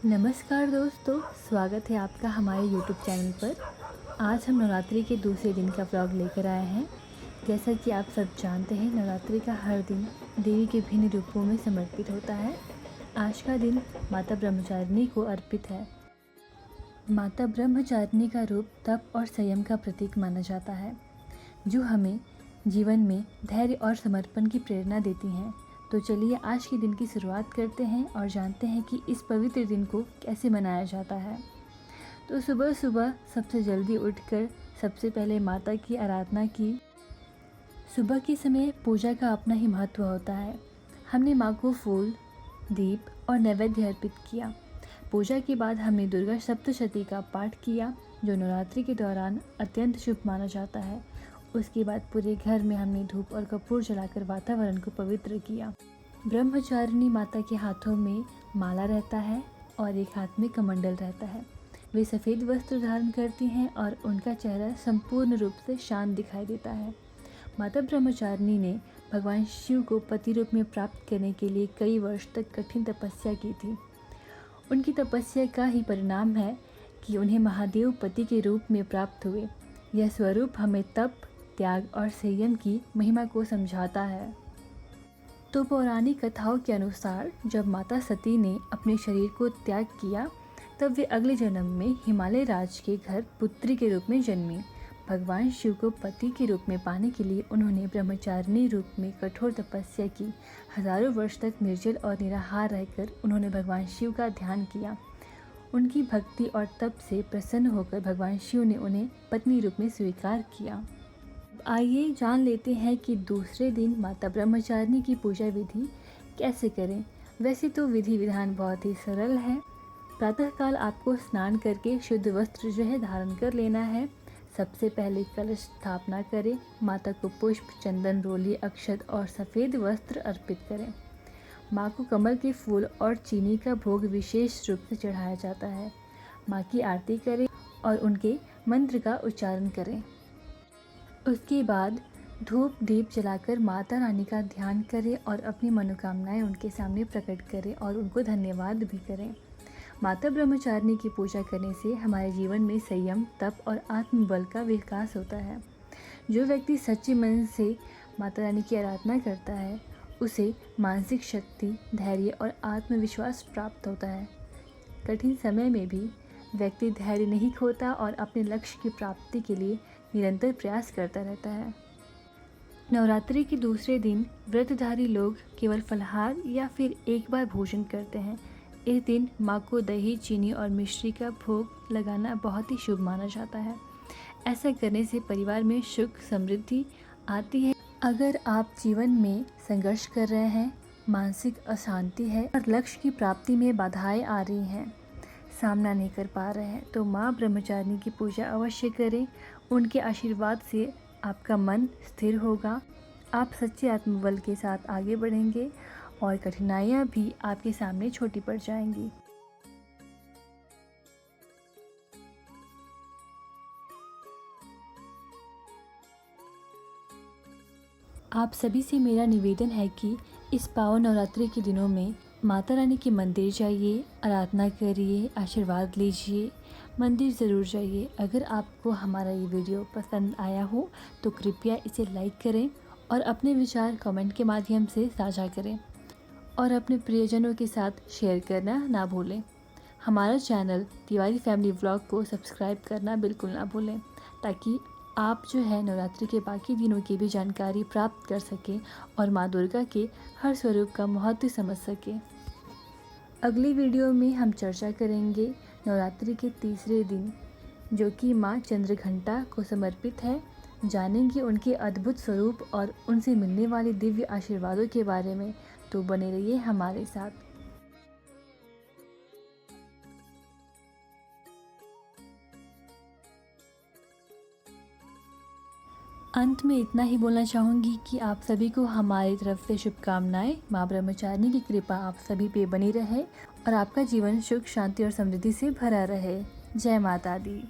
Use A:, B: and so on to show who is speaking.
A: नमस्कार दोस्तों, स्वागत है आपका हमारे YouTube चैनल पर। आज हम नवरात्रि के दूसरे दिन का व्लॉग लेकर आए हैं। जैसा कि आप सब जानते हैं, नवरात्रि का हर दिन देवी के भिन्न रूपों में समर्पित होता है। आज का दिन माता ब्रह्मचारिणी को अर्पित है। माता ब्रह्मचारिणी का रूप तप और संयम का प्रतीक माना जाता है, जो हमें जीवन में धैर्य और समर्पण की प्रेरणा देती हैं। तो चलिए आज के दिन की शुरुआत करते हैं और जानते हैं कि इस पवित्र दिन को कैसे मनाया जाता है। तो सुबह सुबह सबसे जल्दी उठकर सबसे पहले माता की आराधना की। सुबह के समय पूजा का अपना ही महत्व होता है। हमने माँ को फूल, दीप और नैवेद्य अर्पित किया। पूजा के बाद हमने दुर्गा सप्तशती का पाठ किया, जो नवरात्रि के दौरान अत्यंत शुभ माना जाता है। उसके बाद पूरे घर में हमने धूप और कपूर जलाकर वातावरण को पवित्र किया। ब्रह्मचारिणी माता के हाथों में माला रहता है और एक हाथ में कमंडल रहता है। वे सफ़ेद वस्त्र धारण करती हैं और उनका चेहरा संपूर्ण रूप से शांत दिखाई देता है। माता ब्रह्मचारिणी ने भगवान शिव को पति रूप में प्राप्त करने के लिए कई वर्ष तक कठिन तपस्या की थी। उनकी तपस्या का ही परिणाम है कि उन्हें महादेव पति के रूप में प्राप्त हुए। यह स्वरूप हमें तप, त्याग और संयम की महिमा को समझाता है। तो पौराणिक कथाओं के अनुसार जब माता सती ने अपने शरीर को त्याग किया, तब वे अगले जन्म में हिमालय राज के घर पुत्री के रूप में जन्मी। भगवान शिव को पति के रूप में पाने के लिए उन्होंने ब्रह्मचारिणी रूप में कठोर तपस्या की। हजारों वर्ष तक निर्जल और निराहार रहकर उन्होंने भगवान शिव का ध्यान किया। उनकी भक्ति और तप से प्रसन्न होकर भगवान शिव ने उन्हें पत्नी रूप में स्वीकार किया। आइए जान लेते हैं कि दूसरे दिन माता ब्रह्मचारिणी की पूजा विधि कैसे करें। वैसे तो विधि विधान बहुत ही सरल है। प्रातःकाल आपको स्नान करके शुद्ध वस्त्र जो है धारण कर लेना है। सबसे पहले कलश स्थापना करें। माता को पुष्प, चंदन, रोली, अक्षत और सफ़ेद वस्त्र अर्पित करें। माँ को कमल के फूल और चीनी का भोग विशेष रूप से चढ़ाया जाता है। माँ की आरती करें और उनके मंत्र का उच्चारण करें। उसके बाद धूप दीप जलाकर माता रानी का ध्यान करें और अपनी मनोकामनाएं उनके सामने प्रकट करें और उनको धन्यवाद भी करें। माता ब्रह्मचारिणी की पूजा करने से हमारे जीवन में संयम, तप और आत्मबल का विकास होता है। जो व्यक्ति सच्चे मन से माता रानी की आराधना करता है, उसे मानसिक शक्ति, धैर्य और आत्मविश्वास प्राप्त होता है। कठिन समय में भी व्यक्ति धैर्य नहीं खोता और अपने लक्ष्य की प्राप्ति के लिए निरंतर प्रयास करता रहता है। नवरात्रि के दूसरे दिन व्रतधारी लोग केवल फलाहार या फिर एक बार भोजन करते हैं। इस दिन माँ को दही, चीनी और मिश्री का भोग लगाना बहुत ही शुभ माना जाता है। ऐसा करने से परिवार में सुख समृद्धि आती है। अगर आप जीवन में संघर्ष कर रहे हैं, मानसिक अशांति है और लक्ष्य की प्राप्ति में बाधाएं आ रही हैं, सामना नहीं कर पा रहे हैं, तो माँ ब्रह्मचारिणी की पूजा अवश्य करें। उनके आशीर्वाद से आपका मन स्थिर होगा। आप सच्चे आत्मबल के साथ आगे बढ़ेंगे और कठिनाइयाँ भी आपके सामने छोटी पड़ जाएंगी। आप सभी से मेरा निवेदन है कि इस पावन नवरात्रि के दिनों में माता रानी के मंदिर जाइए, आराधना करिए, आशीर्वाद लीजिए। मंदिर ज़रूर जाइए। अगर आपको हमारा ये वीडियो पसंद आया हो तो कृपया इसे लाइक करें और अपने विचार कमेंट के माध्यम से साझा करें और अपने प्रियजनों के साथ शेयर करना ना भूलें। हमारा चैनल तिवारी फैमिली व्लॉग को सब्सक्राइब करना बिल्कुल ना भूलें, ताकि आप जो है नवरात्रि के बाकी दिनों की भी जानकारी प्राप्त कर सकें और माँ दुर्गा के हर स्वरूप का महत्व समझ सकें। अगली वीडियो में हम चर्चा करेंगे नवरात्रि के तीसरे दिन, जो कि माँ चंद्रघंटा को समर्पित है। जानेंगे उनके अद्भुत स्वरूप और उनसे मिलने वाले दिव्य आशीर्वादों के बारे में। तो बने रहिए हमारे साथ। अंत में इतना ही बोलना चाहूँगी कि आप सभी को हमारी तरफ से शुभकामनाएं। माँ ब्रह्मचारिणी की कृपा आप सभी पे बनी रहे और आपका जीवन सुख, शांति और समृद्धि से भरा रहे। जय माता दी।